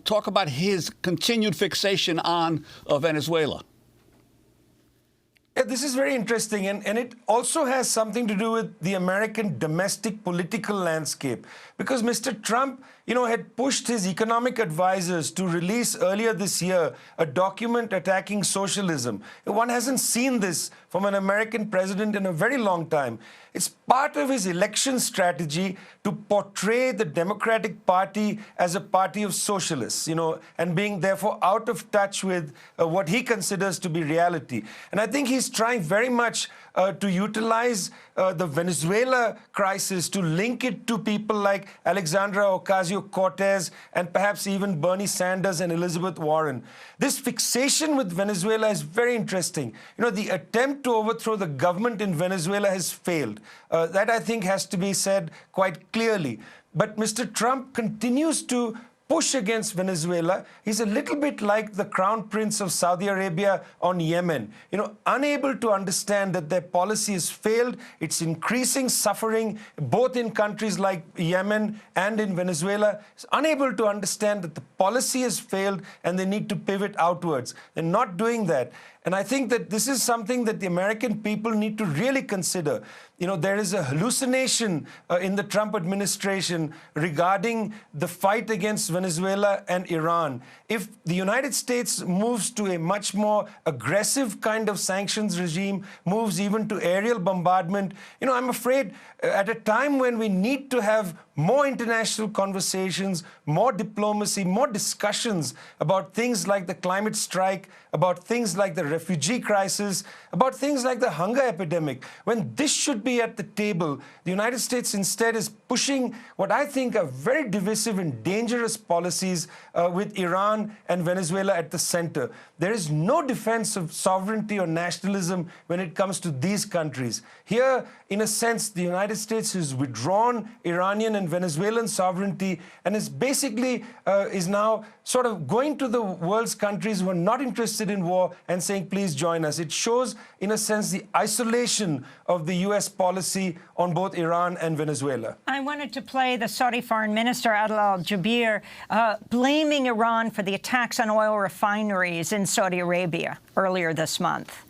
talk about his continued fixation on Venezuela? Yeah, this is very interesting, and it also has something to do with the American domestic political landscape, because Mr. Trump, had pushed his economic advisors to release earlier this year a document attacking socialism. One hasn't seen this from an American president in a very long time. It's part of his election strategy to portray the Democratic Party as a party of socialists, and being therefore out of touch with what he considers to be reality. And I think he's trying very much to utilize the Venezuela crisis to link it to people like Alexandra Ocasio-Cortez and perhaps even Bernie Sanders and Elizabeth Warren. This fixation with Venezuela is very interesting. The attempt to overthrow the government in Venezuela has failed. That, I think, has to be said quite clearly. But Mr. Trump continues to push against Venezuela. He's a little bit like the Crown Prince of Saudi Arabia on Yemen, unable to understand that their policy has failed. It's increasing suffering both in countries like Yemen and in Venezuela. He's unable to understand that the policy has failed and they need to pivot outwards. They're not doing that. And I think that this is something that the American people need to really consider. There is a hallucination in the Trump administration regarding the fight against Venezuela and Iran. If the United States moves to a much more aggressive kind of sanctions regime, moves even to aerial bombardment, I'm afraid at a time when we need to have more international conversations, more diplomacy, more discussions about things like the climate strike, about things like the refugee crisis, about things like the hunger epidemic. When this should be at the table, the United States instead is pushing what I think are very divisive and dangerous policies with Iran and Venezuela at the center. There is no defense of sovereignty or nationalism when it comes to these countries. Here, in a sense, the United States has withdrawn Iranian and Venezuelan sovereignty and is basically is now sort of going to the world's countries who are not interested in war and saying, please join us. It shows, in a sense, the isolation of the U.S. policy on both Iran and Venezuela. I wanted to play the Saudi Foreign Minister, Adel al-Jubeir, blaming Iran for the attacks on oil refineries in Saudi Arabia earlier this month.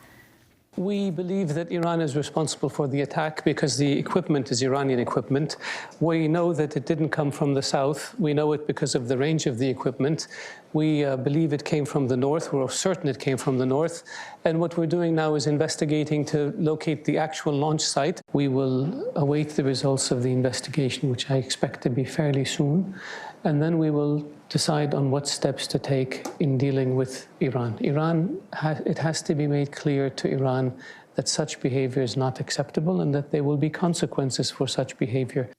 We believe that Iran is responsible for the attack because the equipment is Iranian equipment. We know that it didn't come from the south. We know it because of the range of the equipment. We believe it came from the north. We're certain it came from the north. And what we're doing now is investigating to locate the actual launch site. We will await the results of the investigation, which I expect to be fairly soon. And then we will decide on what steps to take in dealing with Iran. It has to be made clear to Iran that such behavior is not acceptable and that there will be consequences for such behavior.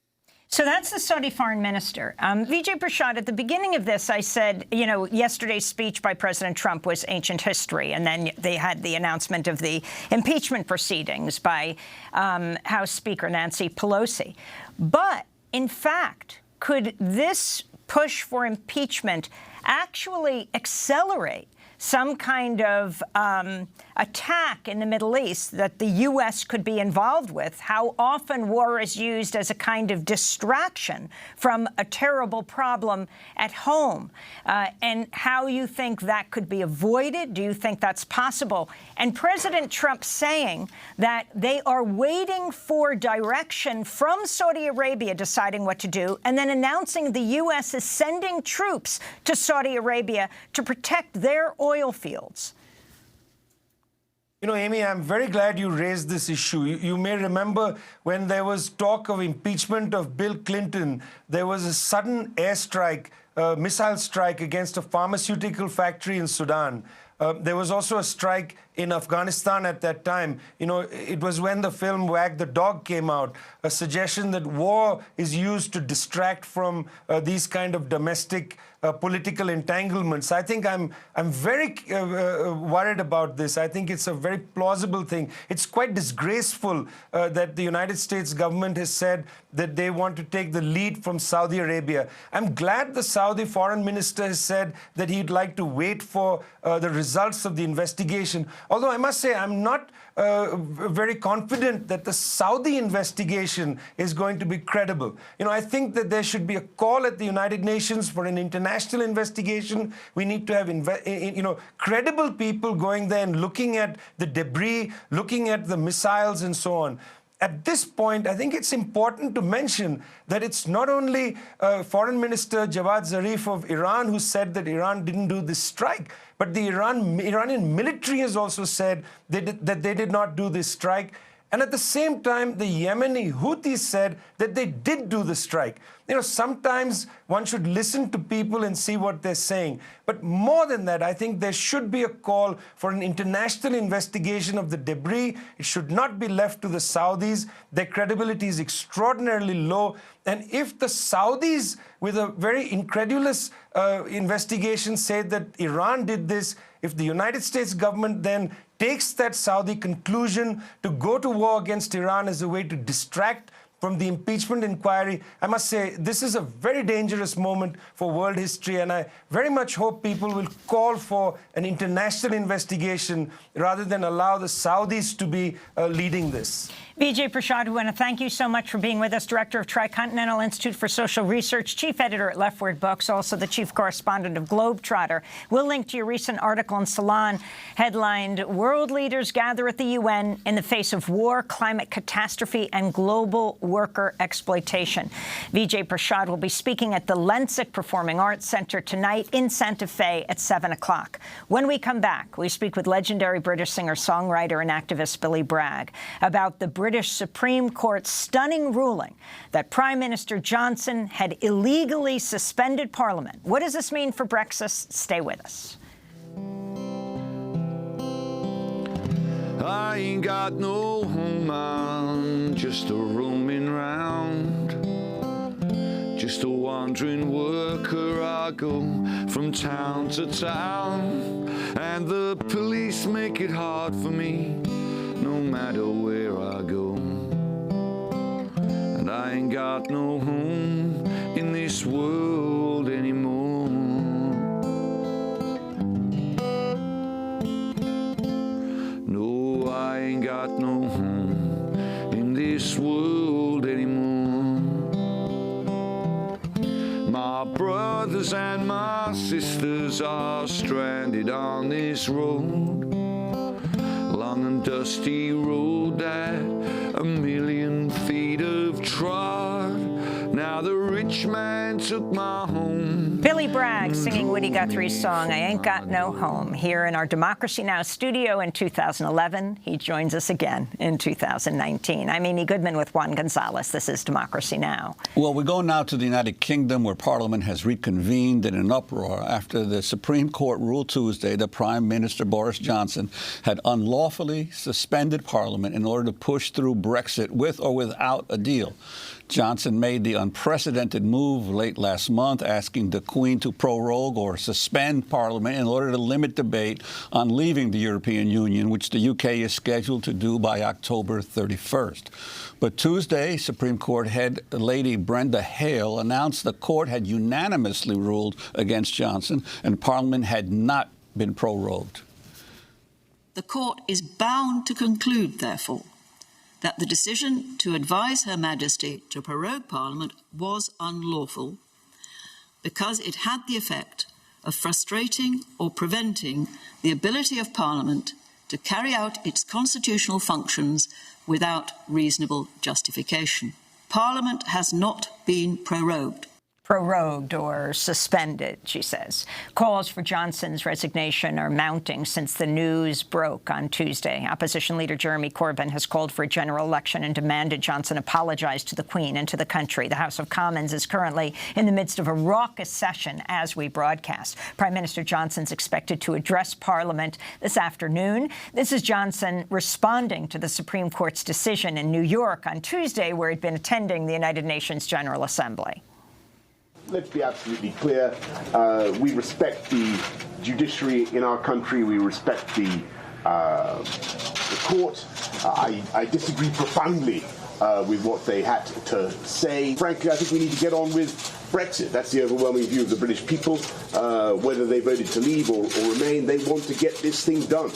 So that's the Saudi foreign minister. Vijay Prashad, at the beginning of this, I said, you know, yesterday's speech by President Trump was ancient history, and then they had the announcement of the impeachment proceedings by House Speaker Nancy Pelosi. But, in fact, could this push for impeachment actually accelerate some kind of attack in the Middle East that the U.S. could be involved with? How often war is used as a kind of distraction from a terrible problem at home, and how you think that could be avoided? Do you think that's possible? And President Trump saying that they are waiting for direction from Saudi Arabia deciding what to do, and then announcing the U.S. is sending troops to Saudi Arabia to protect their oil fields. You know, Amy, I'm very glad you raised this issue. You may remember when there was talk of impeachment of Bill Clinton, there was a sudden airstrike, missile strike against a pharmaceutical factory in Sudan. There was also a strike in Afghanistan at that time. You know, it was when the film Wag the Dog came out, a suggestion that war is used to distract from these kind of domestic political entanglements. I think I'm very worried about this. I think it's a very plausible thing. It's quite disgraceful that the United States government has said that they want to take the lead from Saudi Arabia. I'm glad the Saudi foreign minister has said that he'd like to wait for the results of the investigation. Although I must say I'm not very confident that the Saudi investigation is going to be credible. You know, I think that there should be a call at the United Nations for an international investigation. We need to have, credible people going there and looking at the debris, looking at the missiles and so on. At this point, I think it's important to mention that it's not only Foreign Minister Javad Zarif of Iran who said that Iran didn't do this strike, but the Iranian military has also said that they did not do this strike. And at the same time, the Yemeni Houthis said that they did do the strike. You know, sometimes one should listen to people and see what they're saying. But more than that, I think there should be a call for an international investigation of the debris. It should not be left to the Saudis. Their credibility is extraordinarily low. And if the Saudis, with a very incredulous investigation, say that Iran did this, if the United States government then takes that Saudi conclusion to go to war against Iran as a way to distract from the impeachment inquiry, I must say this is a very dangerous moment for world history, and I very much hope people will call for an international investigation rather than allow the Saudis to be leading this. Vijay Prashad, we want to thank you so much for being with us, Director of Tricontinental Institute for Social Research, Chief Editor at Leftward Books, also the Chief Correspondent of Globetrotter. We'll link to your recent article in Salon headlined, "World Leaders Gather at the UN in the Face of War, Climate Catastrophe, and Global worker exploitation. Vijay Prashad will be speaking at the Lensic Performing Arts Center tonight in Santa Fe at 7 o'clock. When we come back, we speak with legendary British singer-songwriter and activist Billy Bragg about the British Supreme Court's stunning ruling that Prime Minister Johnson had illegally suspended Parliament. What does this mean for Brexit? Stay with us. I ain't got no home, I'm just a roaming round, just a wandering worker. I go from town to town, and the police make it hard for me no matter where I go. And I ain't got no home in this world anymore. No, I ain't got no home in this world anymore. My brothers and my sisters are stranded on this road, long and dusty road that 1,000,000 feet have trod. Now the rich man took my home. Billy Bragg singing Woody Guthrie's song, I Ain't Got No Home, here in our Democracy Now! Studio in 2011. He joins us again in 2019. I'm Amy Goodman with Juan Gonzalez. This is Democracy Now! Well, we go now to the United Kingdom, where Parliament has reconvened in an uproar after the Supreme Court ruled Tuesday that Prime Minister Boris Johnson had unlawfully suspended Parliament in order to push through Brexit with or without a deal. Johnson made the unprecedented move late last month, asking the Queen to prorogue or suspend Parliament in order to limit debate on leaving the European Union, which the UK is scheduled to do by October 31st. But Tuesday, Supreme Court head Lady Brenda Hale announced the court had unanimously ruled against Johnson and Parliament had not been prorogued. The court is bound to conclude, therefore, that the decision to advise Her Majesty to prorogue Parliament was unlawful because it had the effect of frustrating or preventing the ability of Parliament to carry out its constitutional functions without reasonable justification. Parliament has not been prorogued. Prorogued or suspended, she says. Calls for Johnson's resignation are mounting since the news broke on Tuesday. Opposition leader Jeremy Corbyn has called for a general election and demanded Johnson apologize to the Queen and to the country. The House of Commons is currently in the midst of a raucous session as we broadcast. Prime Minister Johnson's expected to address Parliament this afternoon. This is Johnson responding to the Supreme Court's decision in New York on Tuesday, where he'd been attending the United Nations General Assembly. Let's be absolutely clear. We respect the judiciary in our country. We respect the court. I disagree profoundly with what they had to say. Frankly, I think we need to get on with Brexit. That's the overwhelming view of the British people. Whether they voted to leave or remain, they want to get this thing done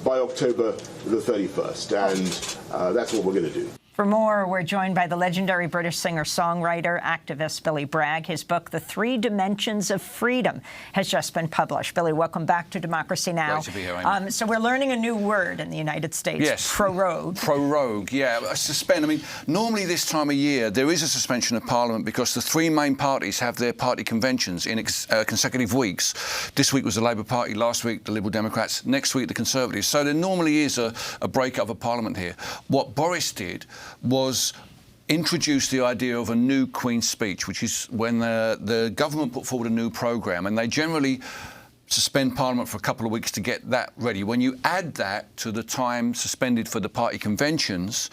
by October the 31st. And that's what we're going to do. For more, we're joined by the legendary British singer-songwriter, activist Billy Bragg. His book, The 3 Dimensions of Freedom, has just been published. Billy, welcome back to Democracy Now! Great to be here, Amy. So we're learning a new word in the United States. Yes. Prorogue. Prorogue, yeah. Suspend. I mean, normally this time of year, there is a suspension of Parliament because the three main parties have their party conventions in consecutive weeks. This week was the Labour Party, last week the Liberal Democrats, next week the Conservatives. So there normally is a break-up of Parliament here. What Boris did was introduce the idea of a new Queen's speech, which is when the government put forward a new programme, and they generally suspend Parliament for a couple of weeks to get that ready. When you add that to the time suspended for the party conventions,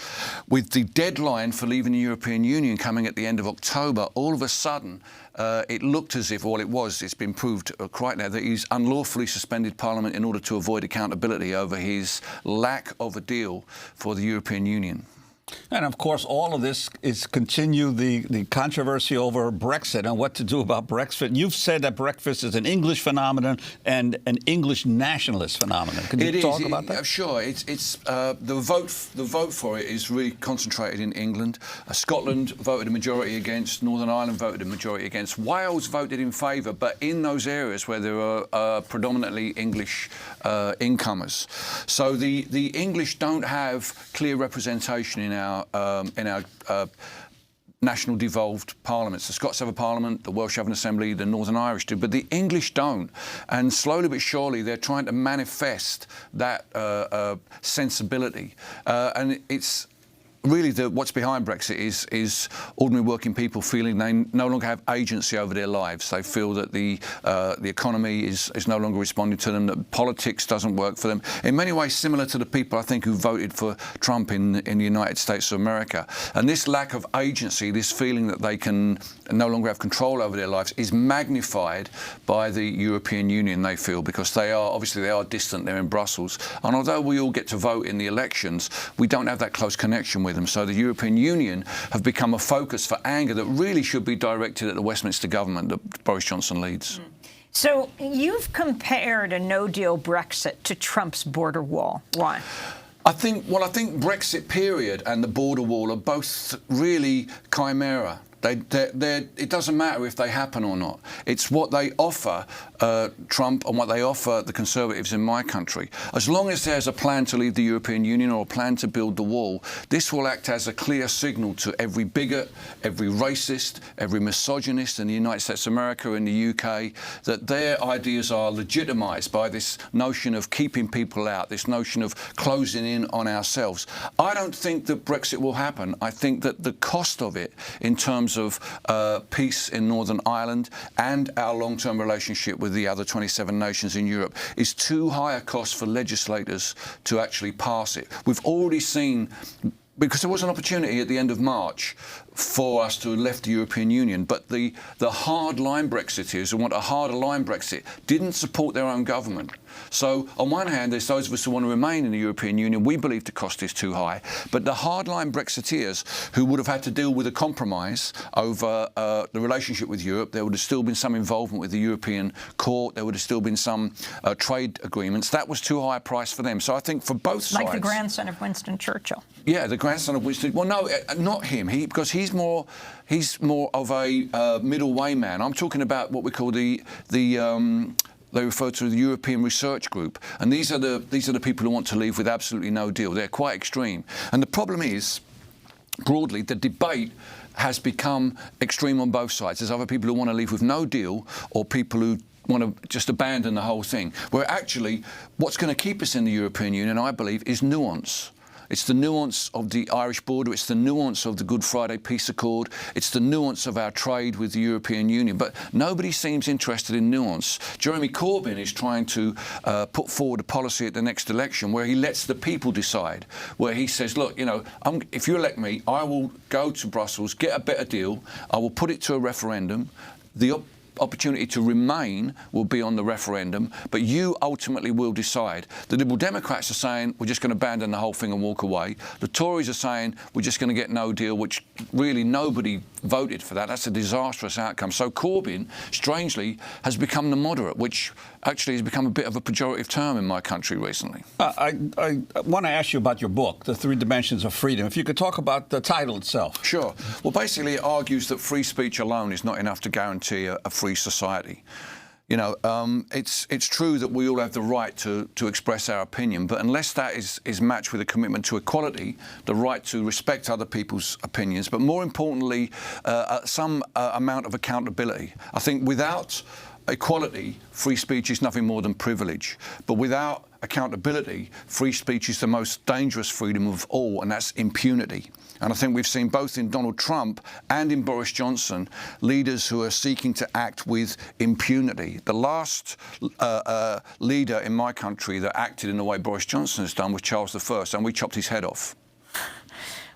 with the deadline for leaving the European Union coming at the end of October, all of a sudden it looked as if, it's been proved quite now, that he's unlawfully suspended Parliament in order to avoid accountability over his lack of a deal for the European Union. And, of course, all of this is continue the controversy over Brexit and what to do about Brexit. You've said that Brexit is an English phenomenon and an English nationalist phenomenon. Can you talk about that? Sure. It's the vote for it is really concentrated in England. Scotland voted a majority against. Northern Ireland voted a majority against. Wales voted in favour, but in those areas where there are predominantly English incomers. So the English don't have clear representation in our national devolved parliaments. The Scots have a parliament, the Welsh have an assembly, the Northern Irish do, but the English don't. And slowly but surely, they're trying to manifest that sensibility. And it's really what's behind Brexit is ordinary working people feeling they no longer have agency over their lives. They feel that the economy is no longer responding to them, that politics doesn't work for them. In many ways, similar to the people, I think, who voted for Trump in the United States of America. And this lack of agency, this feeling that they can no longer have control over their lives, is magnified by the European Union, they feel, because they are distant, they're in Brussels. And although we all get to vote in the elections, we don't have that close connection with them. So the European Union have become a focus for anger that really should be directed at the Westminster government that Boris Johnson leads. So you've compared a no-deal Brexit to Trump's border wall. Why? I think Brexit period and the border wall are both really chimera. It doesn't matter if they happen or not. It's what they offer Trump and what they offer the Conservatives in my country. As long as there's a plan to leave the European Union or a plan to build the wall, this will act as a clear signal to every bigot, every racist, every misogynist in the United States of America, in the UK, that their ideas are legitimised by this notion of keeping people out, this notion of closing in on ourselves. I don't think that Brexit will happen. I think that the cost of it in terms of peace in Northern Ireland and our long-term relationship with the other 27 nations in Europe is too high a cost for legislators to actually pass it. We've already seen, because there was an opportunity at the end of March for us to have left the European Union, but the hard-line Brexiteers who want a harder-line Brexit didn't support their own government. So, on one hand, there's those of us who want to remain in the European Union. We believe the cost is too high. But the hardline Brexiteers who would have had to deal with a compromise over the relationship with Europe, there would have still been some involvement with the European Court, there would have still been some trade agreements. That was too high a price for them. So I think for both sides... Like the grandson of Winston Churchill. Yeah, the grandson of Winston... Well, no, not him, because he's more of a middle way man. I'm talking about what we call they refer to the European Research Group, and these are the people who want to leave with absolutely no deal. They're quite extreme, and the problem is, broadly, the debate has become extreme on both sides. There's other people who want to leave with no deal, or people who want to just abandon the whole thing. Where actually, what's going to keep us in the European Union, I believe, is nuance. It's the nuance of the Irish border, it's the nuance of the Good Friday Peace Accord, it's the nuance of our trade with the European Union. But nobody seems interested in nuance. Jeremy Corbyn is trying to put forward a policy at the next election where he lets the people decide, where he says, look, you know, if you elect me, I will go to Brussels, get a better deal, I will put it to a referendum. The opportunity to remain will be on the referendum, but you ultimately will decide. The Liberal Democrats are saying we're just going to abandon the whole thing and walk away. The Tories are saying we're just going to get no deal, which really nobody voted for that. That's a disastrous outcome. So Corbyn, strangely, has become the moderate, which actually has become a bit of a pejorative term in my country recently. I want to ask you about your book, The Three Dimensions of Freedom. If you could talk about the title itself. Sure. Well, basically, it argues that free speech alone is not enough to guarantee a free society. You know, it's true that we all have the right to express our opinion, but unless that is matched with a commitment to equality, the right to respect other people's opinions, but more importantly, some amount of accountability. I think without equality, free speech is nothing more than privilege. But without accountability, free speech is the most dangerous freedom of all, and that's impunity. And I think we've seen both in Donald Trump and in Boris Johnson leaders who are seeking to act with impunity. The last leader in my country that acted in the way Boris Johnson has done was Charles I, and we chopped his head off.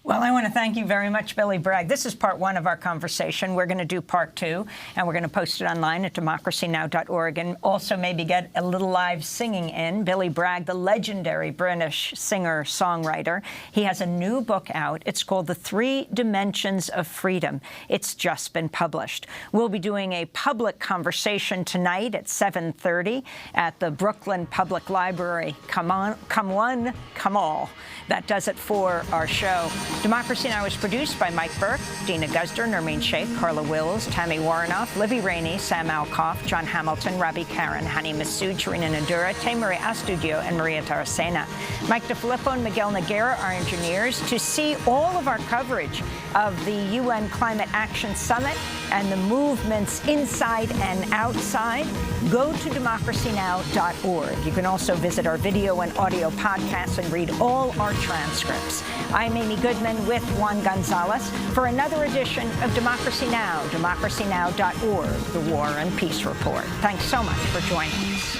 Well, I want to thank you very much, Billy Bragg. This is part one of our conversation. We're going to do part two, and we're going to post it online at democracynow.org, and also maybe get a little live singing in. Billy Bragg, the legendary British singer-songwriter, he has a new book out. It's called The Three Dimensions of Freedom. It's just been published. We'll be doing a public conversation tonight at 7:30 at the Brooklyn Public Library. Come on, come one, come all. That does it for our show. Democracy Now! Is produced by Mike Burke, Dina Guzder, Nermeen Sheikh, Carla Wills, Tammy Warrenoff, Libby Rainey, Sam Alcoff, John Hamilton, Rabi Karen, Hani Massoud, Sharina Nadura, Taymuri Astudio, and Maria Taracena. Mike DeFilippo and Miguel Noguera are engineers. To see all of our coverage of the UN Climate Action Summit and the movements inside and outside, go to democracynow.org. You can also visit our video and audio podcasts and read all our transcripts. I'm Amy Goodman with Juan Gonzalez for another edition of Democracy Now!, democracynow.org, the War and Peace Report. Thanks so much for joining us.